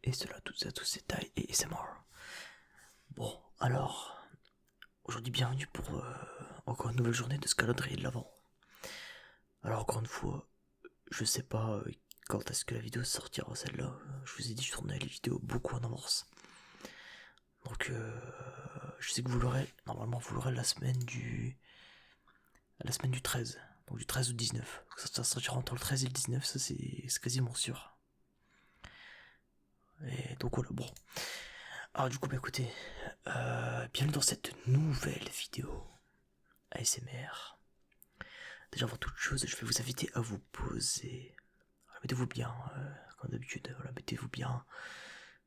Et cela toutes et à tous, c'est Tai et ASMR. Bon, alors, aujourd'hui bienvenue pour encore une nouvelle journée de calendrier de l'Avent. Alors encore une fois, je sais pas quand est-ce que la vidéo sortira celle-là. Je vous ai dit, je tournais les vidéos beaucoup en avance. Donc je sais que vous l'aurez, normalement vous l'aurez la semaine du 13. Donc du 13 au 19. Donc ça sortira entre le 13 et le 19, ça c'est quasiment sûr. Et donc voilà, bon. Alors du coup, bah écoutez, bienvenue dans cette nouvelle vidéo ASMR. Déjà avant toute chose, je vais vous inviter à vous poser. Voilà, mettez-vous bien, comme d'habitude, voilà, mettez-vous bien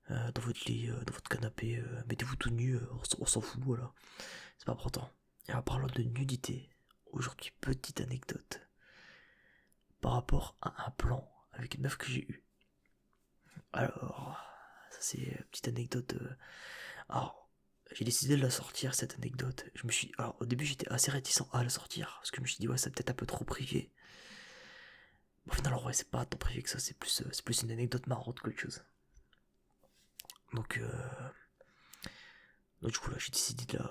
dans votre lit, dans votre canapé, mettez-vous tout nu, on s'en fout, voilà. C'est pas important. Et en parlant de nudité, aujourd'hui, petite anecdote par rapport à un plan avec une meuf que j'ai eu. Alors, ça c'est une petite anecdote. Alors, j'ai décidé de la sortir cette anecdote. Alors au début j'étais assez réticent à la sortir parce que je me suis dit ouais c'est peut-être un peu trop privé. Au final en vrai c'est pas tant privé que ça, c'est plus une anecdote marrante qu'autre chose. Donc, du coup là j'ai décidé de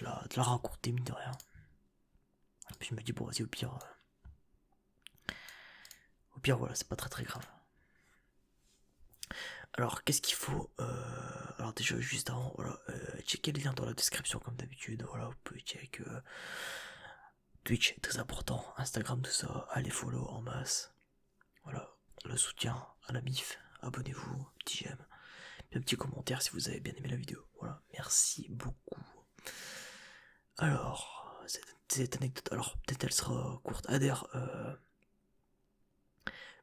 la raconter mine de rien. Puis je me dis bon vas-y au pire voilà c'est pas très très grave. Alors qu'est-ce qu'il faut alors déjà juste avant voilà checkez le lien dans la description comme d'habitude, voilà vous pouvez checker Twitch très important, Instagram tout ça, allez follow en masse. Voilà, le soutien à la MIF, abonnez-vous, petit j'aime, et un petit commentaire si vous avez bien aimé la vidéo. Voilà, merci beaucoup. Alors, cette anecdote, alors peut-être elle sera courte. D'ailleurs,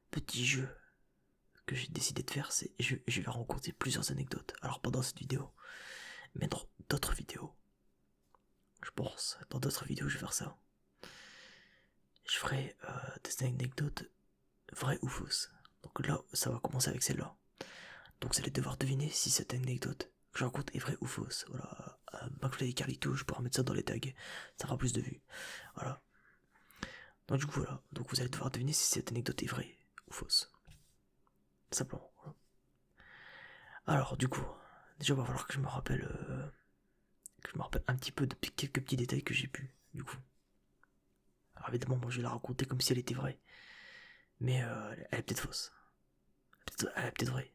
petit jeu que j'ai décidé de faire, c'est je vais rencontrer plusieurs anecdotes. Alors pas dans cette vidéo, mais dans d'autres vidéos. Je pense, dans d'autres vidéos je vais faire ça. Je ferai des anecdotes vraies ou fausses. Donc là, ça va commencer avec celle-là. Donc vous allez devoir deviner si cette anecdote que je raconte est vraie ou fausse. Voilà, McFly et Carlito, je pourrais mettre ça dans les tags, ça fera plus de vues. Voilà. Donc du coup voilà, donc vous allez devoir deviner si cette anecdote est vraie ou fausse. Simplement. Voilà. Alors du coup, déjà il va falloir que je me rappelle un petit peu de quelques petits détails que j'ai pu, du coup. Alors évidemment, moi je vais la raconter comme si elle était vraie. Mais elle est peut-être fausse. Elle est peut-être vraie.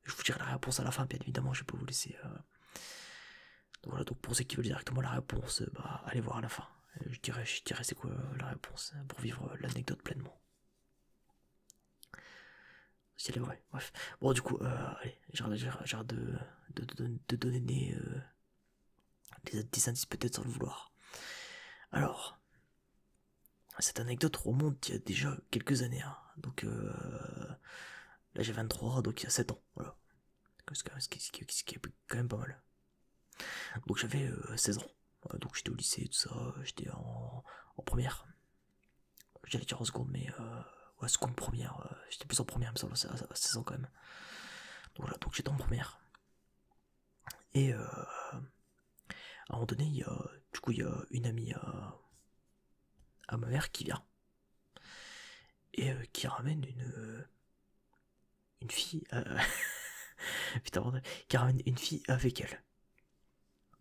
Je vous dirai la réponse à la fin, bien évidemment, je vais pas vous laisser. Donc voilà, donc pour ceux qui veulent directement la réponse, bah allez voir à la fin. Je dirais c'est quoi la réponse pour vivre l'anecdote pleinement. Si elle est vraie, bref. Bon du coup, allez, j'arrête de donner des indices peut-être sans le vouloir. Alors, cette anecdote remonte il y a déjà quelques années. Hein. Donc là j'ai 23, donc il y a 7 ans, voilà. Ce qui est quand même pas mal. Donc j'avais 16 ans. Donc j'étais au lycée, tout ça, j'étais en première. J'allais dire en seconde, mais ouais, seconde première. J'étais plus en première, il me semble, à 16 ans quand même. Donc voilà, donc j'étais en première. Et à un moment donné, il y a une amie à ma mère qui vient. Et qui ramène une fille. Putain, bordel, qui ramène une fille avec elle.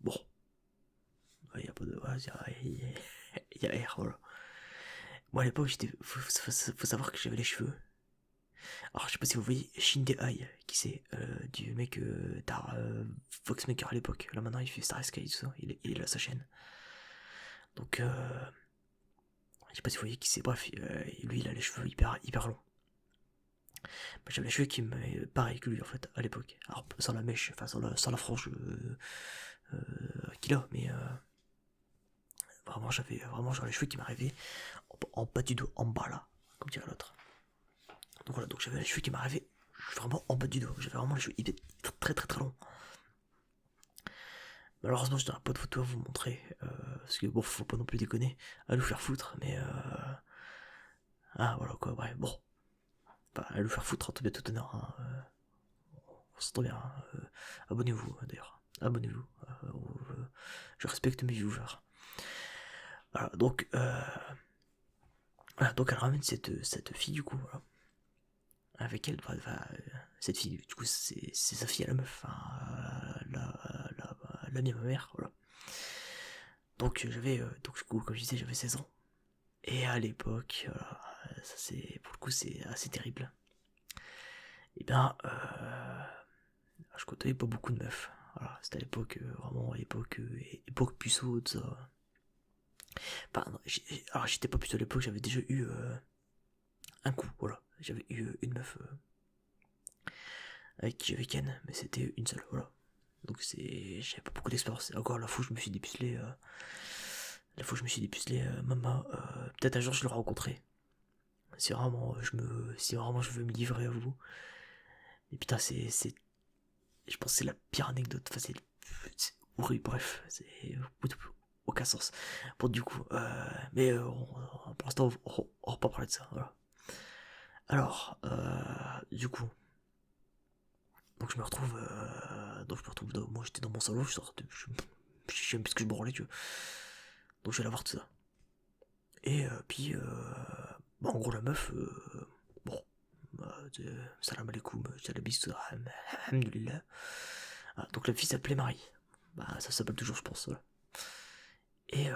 Bon. Il y a pas de. Il y a R, voilà. Moi à l'époque, faut savoir que j'avais les cheveux. Alors je sais pas si vous voyez Shinde Ai, qui c'est du mec Foxmaker à l'époque. Là maintenant il fait Star Sky tout ça, il est là sa chaîne. Donc je sais pas si vous voyez qui c'est, bref, lui il a les cheveux hyper longs. Moi, j'avais les cheveux qui me pareil que lui en fait à l'époque. Alors sans la mèche, enfin sans la frange qu'il a, mais vraiment j'avais les cheveux qui m'arrivaient en bas du dos, en bas là, comme dirait l'autre. Donc voilà, donc j'avais les cheveux qui m'arrivaient vraiment en bas du dos. J'avais vraiment les cheveux très très très longs. Malheureusement, je n'aurai pas de photo à vous montrer. Parce que bon, faut pas non plus déconner à nous faire foutre. Mais ah voilà quoi, bref, bon. Bah, à nous faire foutre en tout bien tout honneur. Hein, on s'entend bien. Hein, abonnez-vous d'ailleurs. Abonnez-vous. Je respecte mes viewers. Voilà, donc voilà, donc elle ramène cette fille du coup. Voilà. Avec elle, va cette fille, du coup, c'est sa fille à la meuf, enfin, la mienne, ma mère, voilà. Donc donc du coup, comme je disais, j'avais 16 ans. Et à l'époque, voilà, ça c'est, pour le coup, c'est assez terrible. Et bien, je côtoyais pas beaucoup de meufs. Voilà, c'était à l'époque, vraiment, époque puceau, tout ça. Enfin, non, alors j'étais pas puceau à l'époque, j'avais déjà eu un coup, voilà. J'avais eu une meuf avec qui j'avais ken, mais c'était une seule, voilà. Donc j'avais pas beaucoup d'expérience. Encore la fois où je me suis dépucelé, maman, peut-être un jour je l'aurai rencontré. Si vraiment je veux me livrer à vous. Mais putain, je pense que c'est la pire anecdote. Enfin, c'est horrible, bref, c'est aucun sens. Bon, du coup, mais pour l'instant, on va pas parler de ça, voilà. Alors, du coup, donc moi j'étais dans mon salon, je sais même plus ce que je branlais, tu vois. Donc je vais la voir tout ça. Et puis, bah, en gros, la meuf, bon, salam alaikum, jalabis, tout ça, alhamdoulilah. Ah, donc la fille s'appelait Marie. Bah, ça s'appelle toujours, je pense, voilà. Et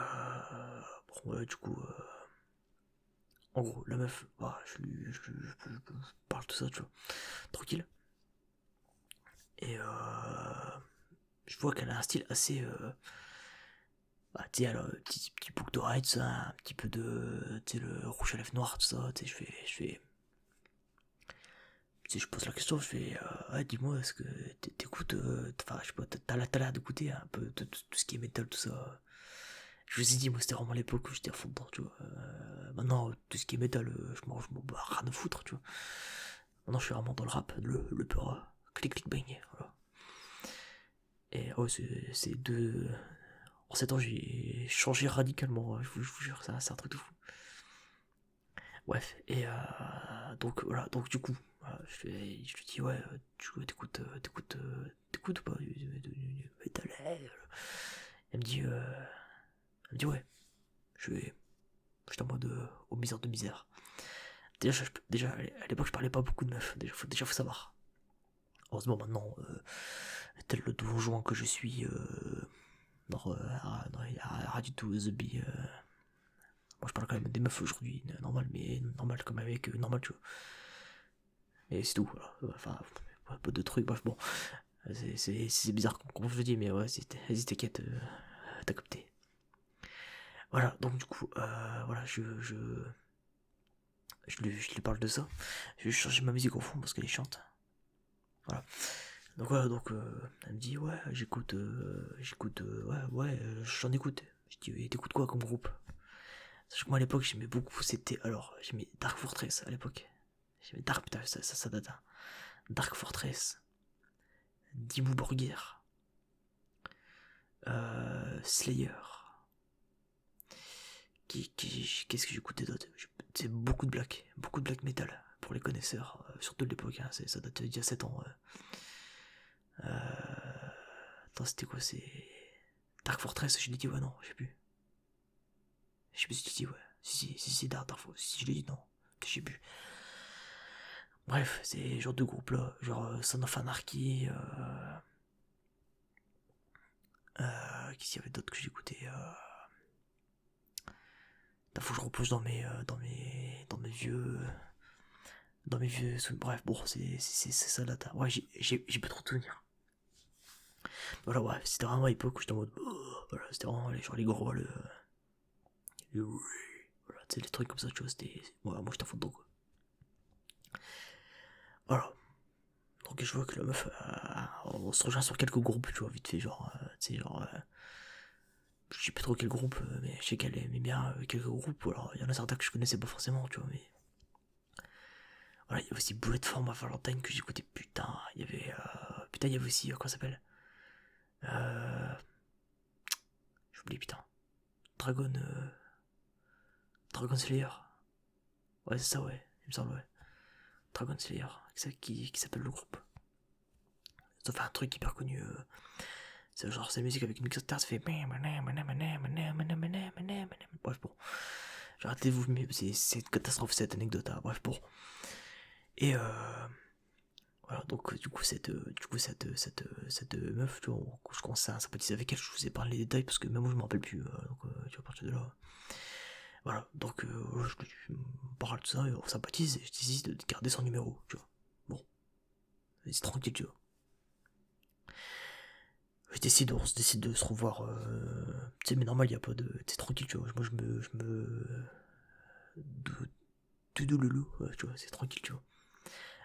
bon, du coup, en gros, la meuf, bah, je parle tout ça, tu vois, tranquille. Et je vois qu'elle a un style assez, bah, tu sais, alors, petit boucle d'oreille, tout ça, un petit peu de, tu sais, le rouge à lèvres noir, tout ça, tu sais, tu sais, je pose la question, je fais, ouais, dis-moi, est-ce que t'écoutes, enfin, je sais pas, t'as l'air d'écouter un peu tout ce qui est métal, tout ça. Je vous ai dit, moi, c'était vraiment l'époque où j'étais à fond dedans, tu vois. Maintenant, tout ce qui est métal, je m'en bats rien à foutre, tu vois. Maintenant, je suis vraiment dans le rap, le peur, clic, clic, bang, voilà. Et ouais, c'est deux. En 7 ans, j'ai changé radicalement, je vous jure, c'est un truc de fou. Bref, et donc voilà, donc du coup, voilà, je lui dis, ouais, t'écoutes ou pas du métal? Elle me dit, ouais, je vais, j'étais en mode aux misères de misère. Déjà, à l'époque, je parlais pas beaucoup de meufs, déjà faut savoir. Heureusement, maintenant, tel le donjon que je suis, non, il y a rien du tout, The Bee. Moi, je parle quand même des meufs aujourd'hui, normal, mais normal comme avec normal, tu vois. Et c'est tout, voilà. Enfin, pas de trucs, bref, bon. C'est bizarre comme je le dis, mais ouais, vas-y, t'inquiète, t'as capté. Voilà, donc du coup, voilà, je lui parle de ça. Je vais changer ma musique au fond parce qu'elle est chiante. Voilà. Donc voilà, donc elle me dit, ouais, j'en écoute. Je dis, et t'écoutes quoi comme groupe? Sachant que moi à l'époque, j'aimais beaucoup, j'aimais Dark Fortress à l'époque. J'aimais Dark, putain, ça date, hein. Dark Fortress, Dimmu Borgir, Slayer. Qu'est-ce que j'écoutais d'autre? C'est beaucoup de black metal pour les connaisseurs, surtout de l'époque, hein, ça date d'il y a 7 ans. Attends, c'était quoi? C'est Dark Fortress, je l'ai dit, ouais, non, je sais plus. Je sais plus si tu dis, ouais. Si, Dark Fortress, si je l'ai dit, non, je sais plus. Bref, c'est genre de groupe là, genre Son of Anarchy, qu'est-ce qu'il y avait d'autre que j'écoutais? Faut que je replonge dans mes vieux. Bref, bon, c'est ça là. Ouais, j'ai pas trop de souvenirs. Voilà, ouais, c'était vraiment à l'époque où j'étais en mode. Voilà, c'était vraiment genre les gros, voilà, tu sais, les trucs comme ça, tu vois, c'était. Ouais, moi j'étais à fond dedans, quoi. Voilà. Donc je vois que la meuf, on se rejoint sur quelques groupes, tu vois, vite fait, genre, tu sais, genre. Je sais pas trop quel groupe, mais je sais qu'elle aimait bien quelques groupes, ou alors il y en a certains que je connaissais pas forcément, tu vois, mais. Voilà, il y avait aussi Bullet for My Valentine que j'écoutais, putain, il y avait. Putain, il y avait aussi, comment ça s'appelle? Euh. J'oublie, putain. Dragon. Dragon Slayer. Ouais, c'est ça, ouais, il me semble, ouais. Dragon Slayer, qui s'appelle le groupe. Ça fait un truc hyper connu. C'est genre, c'est musique avec une guitare, ça fait. Bref, bon. J'ai arrêté de c'est une catastrophe cette anecdote, hein. Bref, bon. Et Voilà, donc cette meuf, tu vois, je commençais à sympathiser avec elle, je vous ai parlé les détails parce que même moi je me rappelle plus, donc tu vois, à partir de là. Voilà, donc je me parle de ça, et on sympathise, et je décide de garder son numéro, tu vois. Bon, c'est tranquille, tu vois. On se décide de se revoir, tu sais, mais normal, il y a pas de. C'est tranquille, tu vois. Moi de loulou, ouais, tu vois, c'est tranquille, tu vois.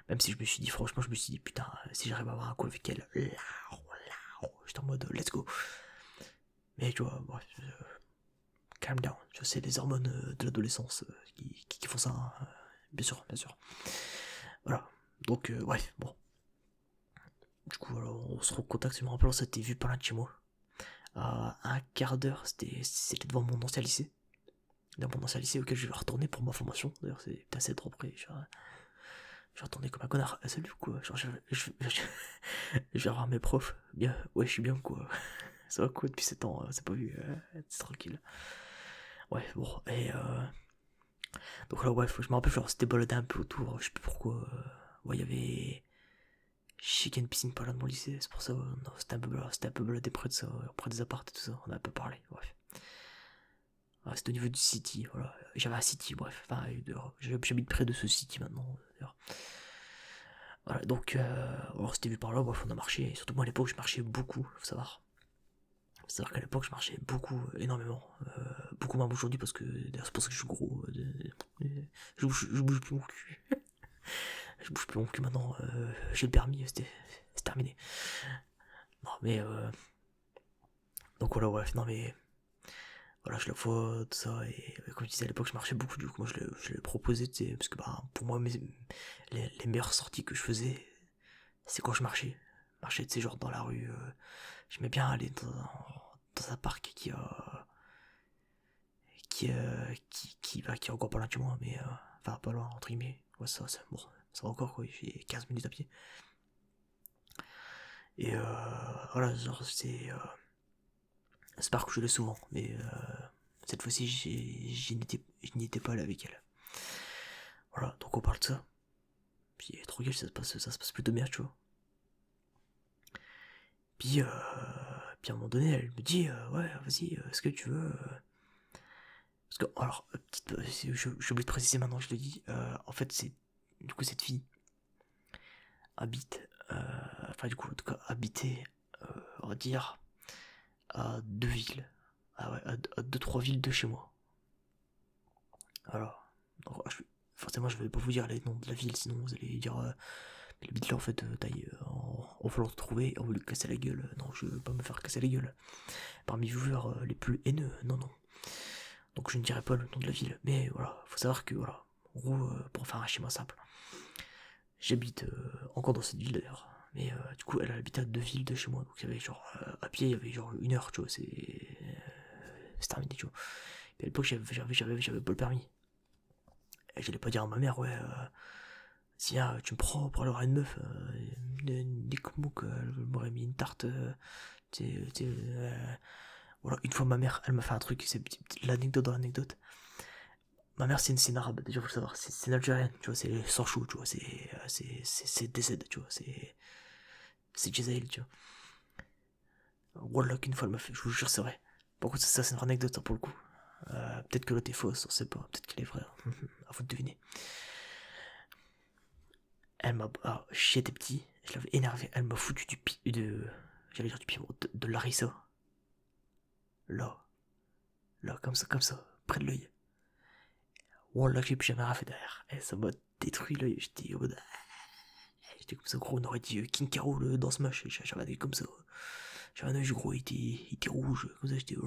Même si je me suis dit, franchement, je me suis dit, putain, si j'arrive à avoir un coup avec elle, là, j'étais en mode, let's go. Mais tu vois, bref, calm down, tu vois, c'est les hormones de l'adolescence qui font ça, hein, bien sûr, bien sûr. Voilà, donc, bref, bon. Du coup, alors, on se recontacte, je me rappelle, on s'était vu par là de chez moi. À un quart d'heure, c'était devant mon ancien lycée. Dans mon ancien lycée auquel je vais retourner pour ma formation. D'ailleurs, c'est assez trop près. Je vais retourner comme un connard. Ah, salut, quoi. Genre, je vais revoir mes profs. Bien, ouais, je suis bien, quoi. Ça va, quoi, depuis 7 ans, c'est pas vu. C'est tranquille. Ouais, bon, et donc là, ouais, je me rappelle, genre, c'était baladé un peu autour, je sais plus pourquoi. Ouais, il y avait. Je sais qu'il y a une piscine pas loin de mon lycée, c'est pour ça, non, c'était un peu baladé près de ça, près des apparts et tout ça, on a un peu parlé, bref. Ah, c'était au niveau du city, voilà. J'avais un city, bref. Enfin, j'habite près de ce city maintenant, d'ailleurs. Voilà, donc, on s'était vu par là, bref, on a marché. Et surtout, moi, à l'époque, je marchais beaucoup, faut savoir. Faut savoir qu'à l'époque, je marchais beaucoup, énormément. Beaucoup moins aujourd'hui, parce que, d'ailleurs, c'est pour ça que je suis gros. Je bouge plus mon cul. Je bouge plus mon cul maintenant. J'ai le permis, c'est terminé. Non, mais, donc voilà, bref, non, mais voilà, je la vois, tout ça, et comme je disais à l'époque, je marchais beaucoup, du coup, moi je l'ai proposé, tu sais, parce que bah, pour moi, les meilleures sorties que je faisais, c'est quand je marchais. Marcher, tu sais, genre dans la rue, j'aimais bien aller dans un parc qui est encore pas loin de chez moi, mais, enfin, pas loin, entre guillemets, ouais, bon, ça va encore, quoi, j'ai 15 minutes à pied. Et voilà, genre, c'est parc où je l'ai souvent, mais cette fois-ci, je n'y étais pas allé avec elle. Voilà, donc on parle de ça. Puis tranquille, ça se passe plutôt bien, tu vois. Puis à un moment donné, elle me dit, ouais, vas-y, est-ce que tu veux. Parce que, alors, j'ai oublié de préciser maintenant, je le dis. En fait, du coup, cette fille habite. Enfin, du coup, en tout cas, habitait, on va dire, à 2 villes. Ah ouais, à 2, 3 villes de chez moi. Alors, donc, forcément, je vais pas vous dire les noms de la ville, sinon vous allez dire. Elle habite là en fait, taille, en voulant te trouver, en voulant lui casser la gueule. Non, je veux pas me faire casser la gueule. Parmi les viewers les plus haineux, non, non. Donc je ne dirai pas le nom de la ville. Mais voilà, faut savoir que, voilà, en gros, pour faire un schéma simple, j'habite encore dans cette ville d'ailleurs. Mais du coup, elle habitait à 2 villes de chez moi. Donc il y avait genre, à pied, il y avait genre 1 heure, tu vois, c'est terminé, tu vois. Et à l'époque, j'avais pas le permis. Et j'allais pas dire à ma mère, ouais, si tu me prends pour aller voir une meuf, des Mouk, elle m'aurait mis une tarte. Voilà, une fois ma mère, elle m'a fait un truc, c'est l'anecdote dans l'anecdote. Ma mère, c'est une arabe, déjà, faut le savoir, c'est une algérienne, tu vois, c'est sans chou, tu vois, c'est DZ, tu vois, c'est Jezaïl, tu vois. Wallah, qu'une fois, elle m'a fait, je vous jure, c'est vrai. Par contre, ça, c'est une vraie anecdote, ça, pour le coup. Peut-être que l'autre est fausse, on sait pas, peut-être qu'elle est vraie, à vous de deviner. Elle m'a. Alors, j'étais petit, je l'avais énervé, elle m'a foutu du pied. J'allais dire du pied, de Larissa. Là, là, comme ça, près de l'œil. Wallah, j'ai plus jamais rien fait derrière. Et ça m'a détruit l'œil, j'étais j'étais comme ça, gros, on aurait dit King Carol dans Smash, j'avais un œil comme ça. J'avais un œil gros, il était rouge, comme ça, c'était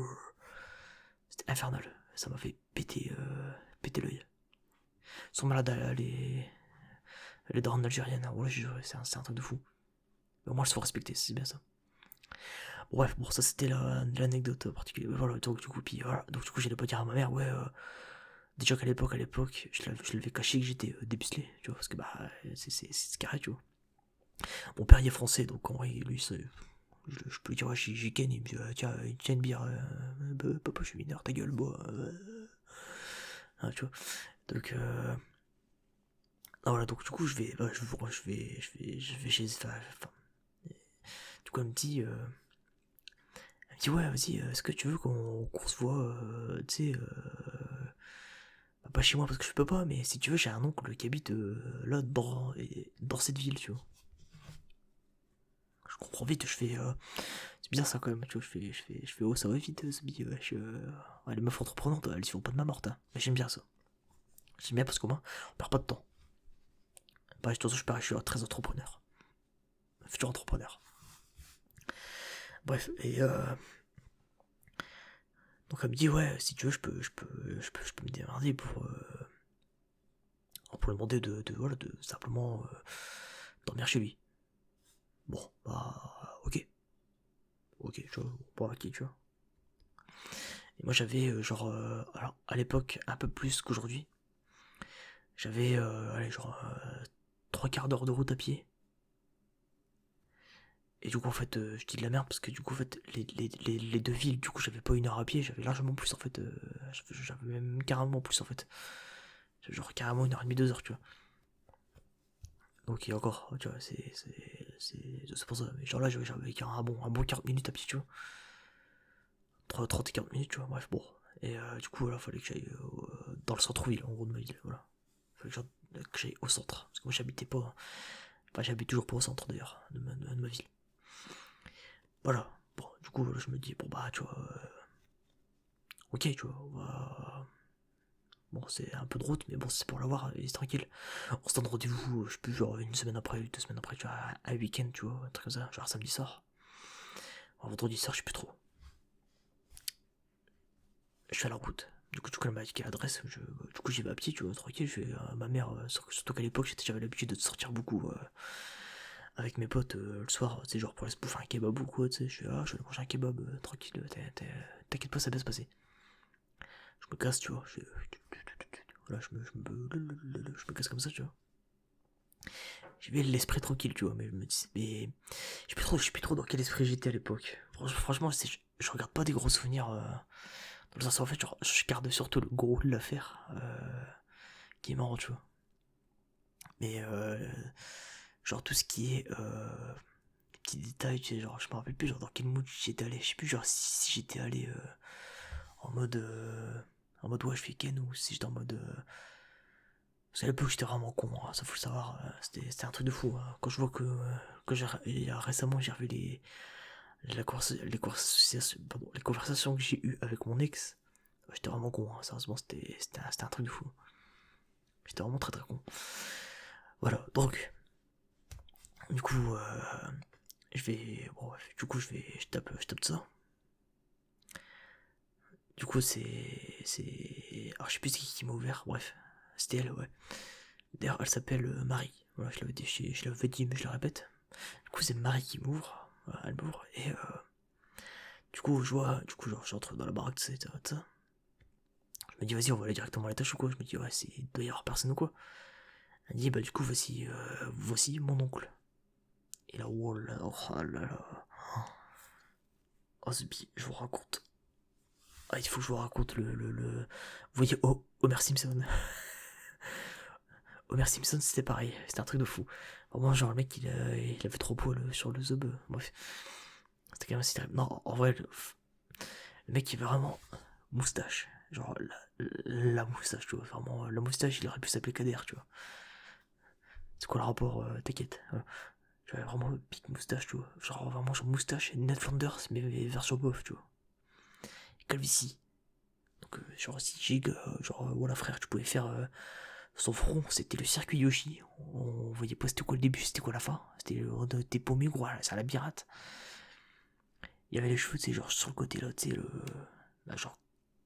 infernal. Ça m'a fait péter l'œil. Ils sont malades, les darons algériennes, hein. Voilà, c'est un truc de fou. Mais au moins, elles se font respecter, c'est bien ça. Bref, bon, ça c'était l'anecdote particulière. Voilà, donc du coup, puis voilà, donc du coup, j'allais pas dire à ma mère, ouais, déjà qu'à l'époque, je l'avais caché que j'étais dépucelé, tu vois, parce que bah, c'est carré, tu vois. Mon père il est français, donc en vrai, lui, je peux lui dire, ouais, j'ai ken, il me dit, tiens une bière, papa, je suis mineur, ta gueule, bois, hein, tu vois. Donc, Ah, voilà, donc du coup, je vais chez, enfin, du coup, elle me dit ouais, vas-y, est-ce que tu veux qu'on se voit, tu sais, bah, pas chez moi parce que je peux pas, mais si tu veux, j'ai un oncle qui habite là, dans cette ville, tu vois. Je comprends vite, je fais, c'est bizarre ça quand même, tu vois, je fais, oh, ça va vite, ce billet, ouais, ouais, les meufs entreprenantes, elles y font pas de ma morte, hein. Mais j'aime bien ça. J'aime bien parce qu'au moins, on perd pas de temps. Bah, de toute façon, je suis très entrepreneur. Futur entrepreneur. Bref, et donc elle me dit ouais, si tu veux, je peux me démerder pour lui demander voilà, de simplement dormir chez lui. Bon, bah, ok, tu vois, bon, ok, tu vois. Et moi j'avais alors à l'époque un peu plus qu'aujourd'hui, j'avais allez, genre 3 quarts d'heure de route à pied. Et du coup en fait je dis de la merde parce que du coup en fait les deux villes, du coup j'avais pas 1 heure à pied, j'avais largement plus en fait, j'avais même carrément plus en fait. Genre carrément 1 heure et demie, 2 heures, tu vois. Donc et encore, tu vois, c'est pour ça. Mais genre là j'avais un bon 40 minutes à pied, tu vois. 30 et 40 minutes, tu vois, bref, bon. Et du coup, voilà, fallait que j'aille dans le centre-ville, en gros, de ma ville, voilà. Fallait que j'aille au centre. Parce que moi, j'habitais pas. Enfin, j'habite toujours pas au centre, d'ailleurs, de ma ville. Voilà. Bon, du coup, je me dis, bon, bah, tu vois. Ok, tu vois, on va. Bon, c'est un peu de route, mais bon, c'est pour l'avoir, et c'est tranquille. On se donne rendez-vous, je sais plus, genre 1 semaine après, 2 semaines après, tu vois, un week-end, tu vois, un truc comme ça, genre samedi soir. Un vendredi soir, je sais plus trop. Je fais la route. Du coup, elle m'a indiqué l'adresse. Du coup, j'y vais à pied, tu vois, tranquille. Je vais à ma mère, surtout qu'à l'époque, j'avais l'habitude de sortir beaucoup avec mes potes le soir, tu sais, genre pour aller se bouffer un kebab ou quoi, tu sais. Je vais aller manger un kebab tranquille, t'inquiète pas, ça va se passer. Je me casse, tu vois. Voilà, je me casse comme ça, tu vois. J'y vais l'esprit tranquille, tu vois, mais je me dis, mais je sais plus trop dans quel esprit j'étais à l'époque. Franchement, je regarde pas des gros souvenirs. Dans le sens, en fait, genre, je garde surtout le gros de l'affaire, qui est marrant, tu vois. Mais genre tout ce qui est petits détails, tu sais, genre je me rappelle plus genre dans quel mood j'étais allé. Je sais plus genre si j'étais allé en mode ouais je fais Ken ou si j'étais en mode parce qu'à l'époque j'étais vraiment con, hein, ça faut le savoir, c'était un truc de fou, hein. Quand je vois que récemment j'ai revu les conversations que j'ai eues avec mon ex, j'étais vraiment con, hein. Sérieusement c'était un truc de fou. J'étais vraiment très très con. Voilà, donc du coup je vais. Bon, du coup, je tape ça. Du coup, alors, je sais plus qui m'a ouvert, bref. C'était elle, ouais. D'ailleurs, elle s'appelle Marie. Voilà, je l'avais dit, mais je le répète. Du coup, c'est Marie qui m'ouvre. Voilà, elle m'ouvre. Et du coup, du coup, genre, j'entre dans la baraque, tu sais, ça. Je me dis, vas-y, on va aller directement à l'étage ou quoi. Je me dis, ouais, il doit y avoir personne ou quoi. Elle me dit, bah, du coup, voici mon oncle. Et là, oh là, oh là là. Oh, je vous raconte. Ah, il faut que je vous raconte Vous voyez, Homer Simpson. Homer Simpson, c'était pareil. C'était un truc de fou. Vraiment, genre, le mec, il avait trop poil sur le zob. Bref. C'était quand même assez terrible. Non, en vrai, le mec, il avait vraiment moustache. Genre, la moustache, tu vois. Vraiment, la moustache, il aurait pu s'appeler Kader, tu vois. C'est quoi le rapport T'inquiète. J'avais vraiment pique moustache, tu vois. Genre, vraiment, genre moustache et Ned Flanders, mais version bof, tu vois. Et calvitie. Donc, genre, si Jig, voilà, frère, tu pouvais faire son front, c'était le circuit Yoshi. On voyait pas c'était quoi le début, c'était quoi la fin. C'était t'es paumé, gros, c'est à la birate. Il y avait les cheveux, tu sais, genre sur le côté là, tu sais, bah, genre,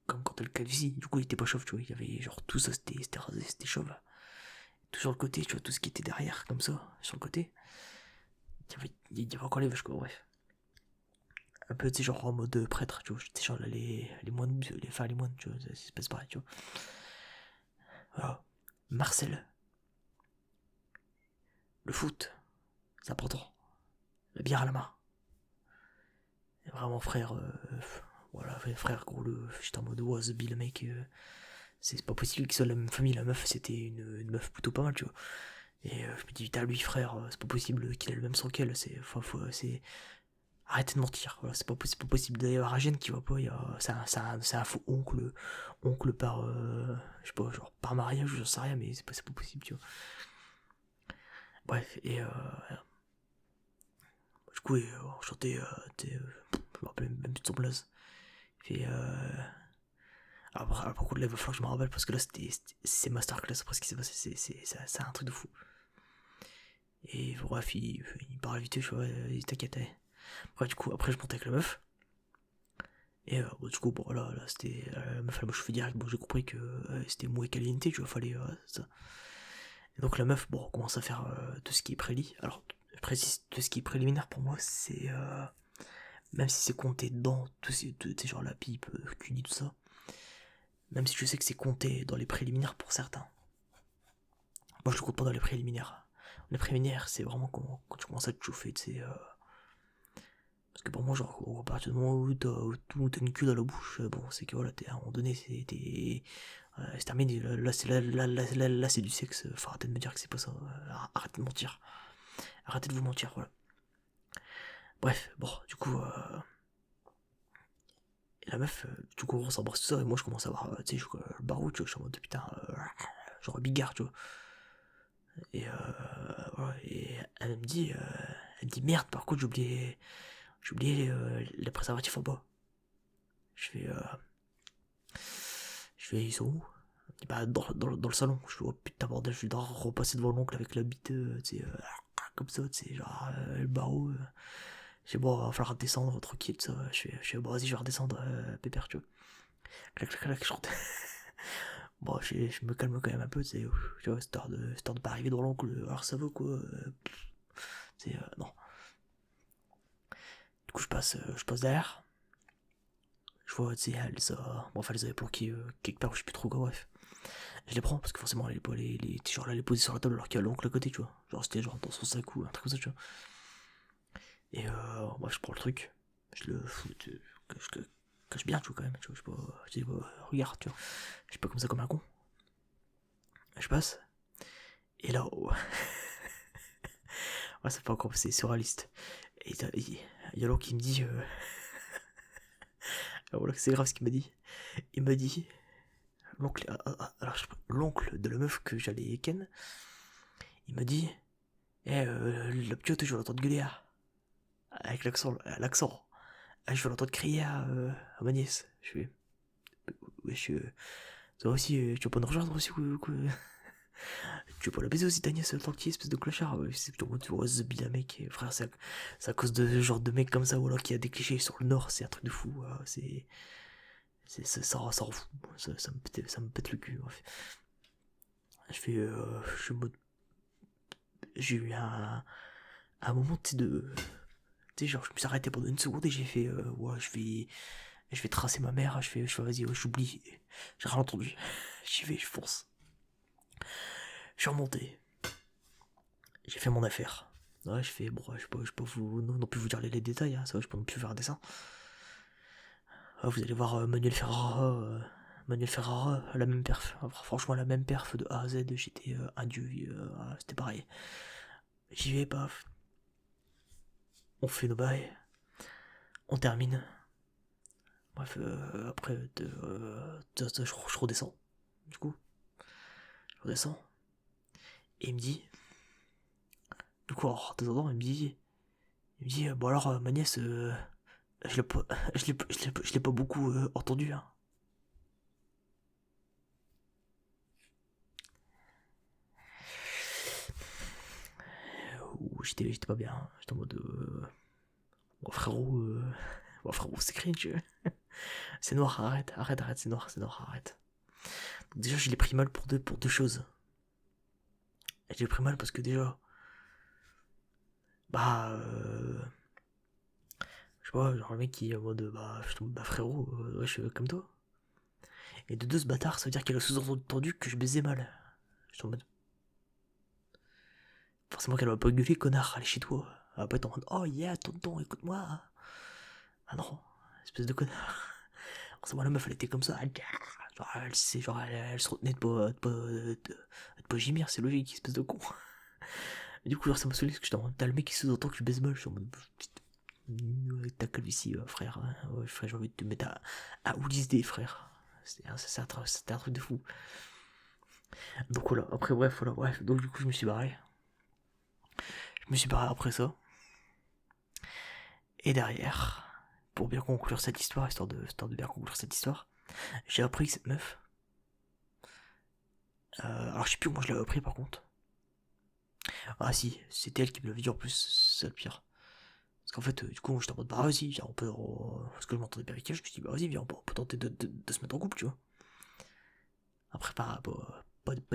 comme quand t'as le calvitie, du coup, il était pas chauve, tu vois. Il y avait genre tout ça, c'était rasé, c'était chauve. Tout sur le côté, tu vois, tout ce qui était derrière, comme ça, sur le côté. Il y avait encore les vaches, quoi, bref. Un peu, tu sais, genre en mode prêtre, tu vois. Tu sais, genre là, les moines, les moines, tu vois, c'est pas pareil, tu vois. Voilà. Marcel, le foot, c'est important. La bière à la main. Et vraiment, frère, voilà, frère, gros, j'étais en mode, was Bill, mec, c'est pas possible qu'ils soient de la même famille. La meuf, c'était une meuf plutôt pas mal, tu vois. Et je me dis, putain, lui, frère, c'est pas possible qu'il ait le même sang qu'elle. C'est. Arrêtez de mentir. Voilà, c'est pas possible. D'ailleurs, Agène qui voit pas, c'est un faux oncle par. Je sais pas, genre par mariage, j'en sais rien, mais c'est pas possible, tu vois. Bref, et du coup, on chantait, je me rappelle même plus de son blaze. Et par contre, là, il va falloir que je me rappelle parce que là, c'est masterclass après ce qui s'est passé. C'est un truc de fou. Et bref, il parle vite, je vois, il t'inquiète. Bref, du coup, après, je montais avec la meuf. Et bon, du coup, bon, là c'était. La meuf, elle m'a chauffé direct. Bon, j'ai compris que c'était mou et caliente, tu vois, fallait. Ça. Et donc, la meuf, bon, commence à faire tout ce qui est prélit. Alors, je précise, tout ce qui est préliminaire pour moi, c'est. Même si c'est compté dans tout genre la pipe, cuni, tout ça. Même si je sais que c'est compté dans les préliminaires pour certains. Moi, je le compte pas dans les préliminaires. Les préliminaires, c'est vraiment quand tu commences à te chauffer, tu sais. Parce que pour moi, genre, à partir du moment où t'as une queue dans la bouche, bon, c'est que voilà, à un moment donné, c'est terminé. Là, c'est du sexe. Faut arrêter de me dire que c'est pas ça. Arrêtez de mentir. Arrêtez de vous mentir, voilà. Bref, bon, du coup, et la meuf, du coup, on s'embrasse tout ça, et moi, je commence à avoir, tu sais, le barreau, tu vois, je suis en mode, putain, genre bigard, tu vois. Et voilà, et elle me dit, merde, par contre, j'ai oublié les préservatifs en bas. Je fais, ils sont où? Elle me dit, bah, dans le salon. Je fais, oh putain, bordel, je vais devoir repasser devant l'oncle avec la bite, tu sais, comme ça, tu sais, genre, le barreau. Je fais, bon, va falloir descendre, tranquille, ça. Je fais, bon, vas-y, je vais redescendre, pépère, tu vois. Clac, clac, clac, je rentre. Bon, je me calme quand même un peu, tu vois, histoire de pas arriver devant l'oncle, alors ça va quoi. C'est, non. Du coup, je passe derrière. Je vois, tu sais, bon, enfin, elle les avait planqués quelque part, je sais plus trop quoi, bref. Je les prends parce que forcément, elle pas genre là, les poser sur la table alors qu'il y a l'oncle à côté, tu vois. Genre, c'était genre dans son sac ou un truc comme ça, tu vois. Et moi, je prends le truc, je le fous, je cache bien, tu vois, quand même, tu vois. Je dis, regarde, tu vois. Je suis pas comme ça comme un con. Je passe, et là, oh, ouais, c'est pas encore, c'est surréaliste. Et il y a l'autre qui me dit, voilà, c'est grave ce qu'il m'a dit. Il m'a dit, l'oncle de la meuf que j'allais ken, il m'a dit, la piote, je vais l'entendre gueuler, avec l'accent. Je vais l'entendre crier à ma nièce. Je fais, wesh, toi aussi, tu vas pas nous rejoindre aussi, quoi. Tu vas pas la baiser aussi, ta nièce, tant que espèce de clochard. C'est plutôt tu vois, The Bila, mec. Frère, c'est à cause de ce genre de mec comme ça, ou alors qui a des clichés sur le Nord, c'est un truc de fou. Ça rend fou. Ça me pète le cul. Bref. Je fais, je suis mode. J'ai eu un moment, tu sais, genre, je me suis arrêté pendant une seconde et j'ai fait, ouais, je vais tracer ma mère. Je fais vas-y, ouais, j'oublie. J'ai rien entendu. J'y vais, je fonce. Je suis remonté. J'ai fait mon affaire. Ouais, je fais, bon, je peux pas non plus vous dire les détails, hein, ça va, je peux non plus faire un dessin. Vous allez voir Manuel Ferrara, la même perf. Franchement, la même perf de A à Z, j'étais un dieu, c'était pareil. J'y vais, paf. On fait nos bails, on termine. Bref, après, je redescends, du coup. Je redescends. Et il me dit, du coup, alors, il me dit, bon alors, ma nièce, je l'ai pas, je l'ai pas beaucoup entendu, hein. J'étais pas bien, j'étais en mode, bon frérot, c'est cringe. C'est noir, arrête, c'est noir, arrête. Donc déjà, je l'ai pris mal pour deux choses. Et j'ai pris mal parce que déjà, bah, je sais pas, genre le mec qui est en mode, bah, frérot, ouais, je suis comme toi. Et de deux, ce bâtard, ça veut dire qu'il a sous-entendu que je baisais mal. J'étais en mode, forcément qu'elle va pas gueuler, connard, allez chez toi. Elle va pas être en mode, oh yeah, tonton, écoute-moi. Ah non, espèce de connard. Forcément, la meuf, elle était comme ça. Elle se retenait de pas gémir, c'est logique, espèce de con. Et du coup, genre, ça m'a saoulé parce que j'étais en mode, t'as le mec qui sous-entend que je baise mal. Je suis en mode, ta calvitie, frère. Hein. Ouais, frère, j'ai envie de te mettre à Ulysse D, frère. C'était un truc de fou. Donc voilà, après, bref, voilà, bref. Donc, du coup, je me suis barré. Je me suis barré après ça. Et derrière, pour bien conclure cette histoire, histoire de bien conclure cette histoire, j'ai appris que cette meuf. Alors, je sais plus comment je l'avais appris par contre. Ah, si, c'était elle qui me l'avait dit en plus, c'est le pire. Parce qu'en fait, du coup, j'étais en mode, bah vas-y, viens, on peut. Parce que je m'entendais bien avec elle, je me suis dit, bah vas-y, viens, on peut tenter de se mettre en couple, tu vois. Après, pas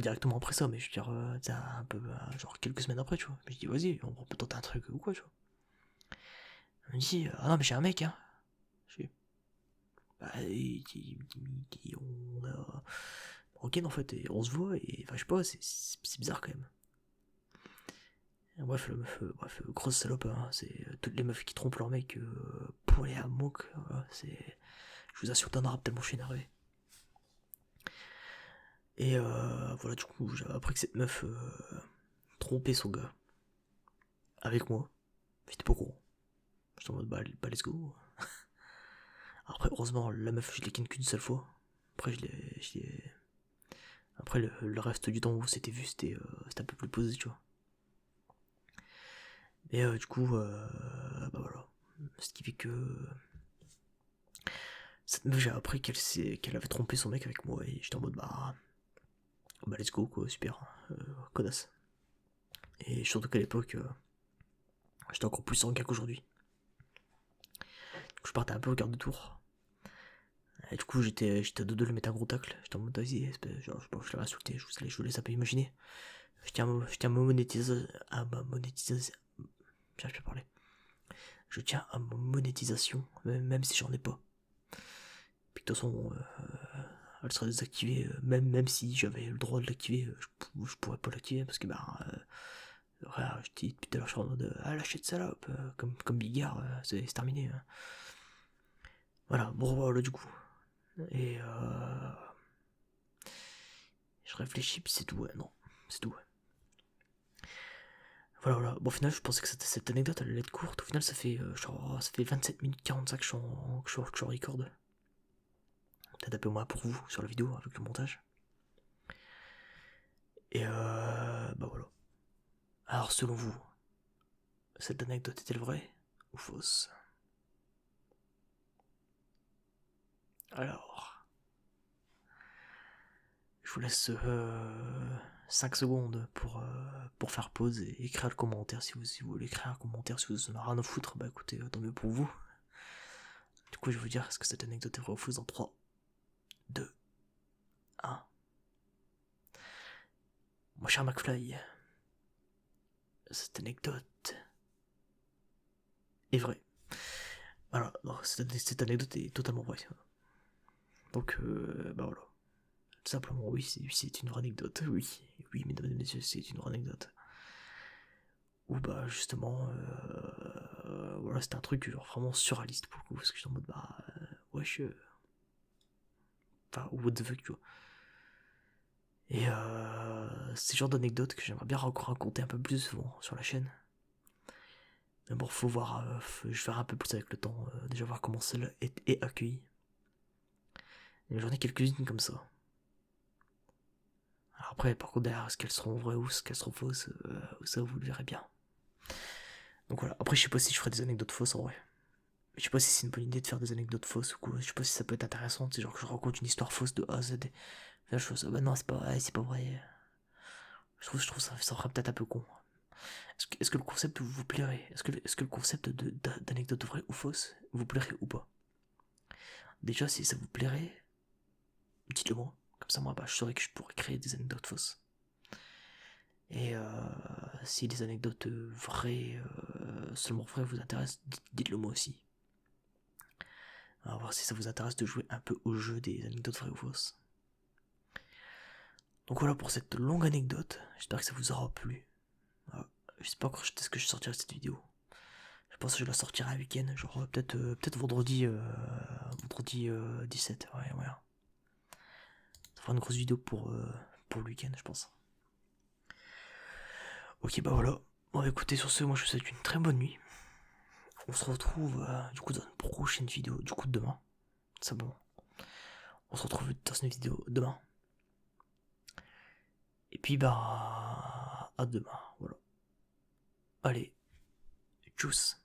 directement après ça, mais je veux dire, un peu, genre quelques semaines après, tu vois. Je me suis dit, vas-y, on peut tenter un truc ou quoi, tu vois. Elle me dit, ah non, mais j'ai un mec, hein. Je dis, bah, on a. Ok, en fait, et on se voit, et enfin, je sais pas, c'est bizarre quand même. Bref, grosse salope, hein, c'est toutes les meufs qui trompent leur mec pour aller à Monk, c'est. Je vous assure d'un arabe tellement je suis énervé. Et voilà, du coup, j'avais appris que cette meuf trompait son gars avec moi. J'étais pas au courant. J'étais en mode, bah let's go. Après, heureusement, la meuf, je l'ai ken qu'une seule fois. Après, Après, le reste du temps où c'était vu, c'était un peu plus posé, tu vois. Et du coup, bah voilà. Ce qui fait que cette meuf, j'ai appris qu'elle avait trompé son mec avec moi et j'étais en mode bah let's go quoi, super, connasse. Et surtout qu'à l'époque, j'étais encore plus sanguin qu'aujourd'hui. Donc je partais un peu au quart de tour. Et du coup, j'étais à deux de le mettre un gros tacle. J'étais en mode vas-y, genre, je l'avais insulté, je vous laisse un peu imaginer. Je tiens à ma monétisation. J'arrive plus à parler. Je tiens à ma monétisation, même si j'en ai pas. Puis de toute façon, elle serait désactivée, même si j'avais le droit de l'activer, je pourrais pas l'activer parce que je dis depuis tout à l'heure, je suis en mode lâchez de salope, comme Bigard, c'est terminé. Hein. Voilà, bon voilà du coup. Et je réfléchis, puis c'est tout, ouais, non, c'est tout, ouais. Voilà. Bon, au final, je pensais que cette anecdote allait être courte. Au final, ça fait 27 minutes 45 que je suis en record. Peut-être un peu moins pour vous sur la vidéo avec le montage. Et bah voilà. Alors, selon vous, cette anecdote est-elle vraie ou fausse? Alors, je vous laisse 5 secondes pour faire pause et écrire le commentaire si vous voulez écrire un commentaire. Si vous en avez rien à foutre, bah écoutez, tant mieux pour vous. Du coup, je vais vous dire est-ce que cette anecdote est vraie ou fausse dans 3, 2, 1. Mon cher McFly, cette anecdote est vraie. Voilà, non, cette anecdote est totalement vraie. Donc, bah voilà. Tout simplement, oui, c'est une vraie anecdote. Oui, mesdames et messieurs, c'est une vraie anecdote. Ou bah justement, voilà, c'était un truc genre vraiment surréaliste pour le coup, parce que j'étais en mode wesh, enfin, what the fuck, tu vois. Et c'est le genre d'anecdote que j'aimerais bien encore raconter un peu plus souvent sur la chaîne. Mais bon, faut voir, je vais faire un peu plus avec le temps, déjà voir comment celle est accueillie. Et j'en ai quelques-unes comme ça. Alors après, par contre, derrière, est-ce qu'elles seront vraies ou est-ce qu'elles seront fausses, ça vous le verrez bien. Donc voilà, après je sais pas si je ferai des anecdotes fausses en vrai. Je sais pas si c'est une bonne idée de faire des anecdotes fausses ou quoi. Je sais pas si ça peut être intéressant, c'est genre que je raconte une histoire fausse de A à Z. Là, je fais ça, bah non, c'est pas vrai, c'est pas vrai. Je trouve ça fera peut-être un peu con. Est-ce que le concept vous plairait? Est-ce que le concept d'anecdote vraie ou fausse vous plairait ou pas? Déjà, si ça vous plairait, dites-le moi. Comme ça, moi, je saurais que je pourrais créer des anecdotes fausses. Et si les anecdotes vraies, seulement vraies vous intéressent, dites-le moi aussi. On va voir si ça vous intéresse de jouer un peu au jeu des anecdotes vraies ou fausses. Donc voilà pour cette longue anecdote, j'espère que ça vous aura plu. Je sais pas encore ce que je sortirai de cette vidéo. Je pense que je la sortirai un week-end, genre peut-être vendredi, vendredi 17, ouais, ouais. Ça fera une grosse vidéo pour le week-end, je pense. Ok, bah voilà. Bon, écoutez, sur ce, moi je vous souhaite une très bonne nuit. On se retrouve du coup dans une prochaine vidéo, du coup demain. C'est bon. On se retrouve dans une vidéo demain. Et puis bah à demain, voilà. Allez, tchuss.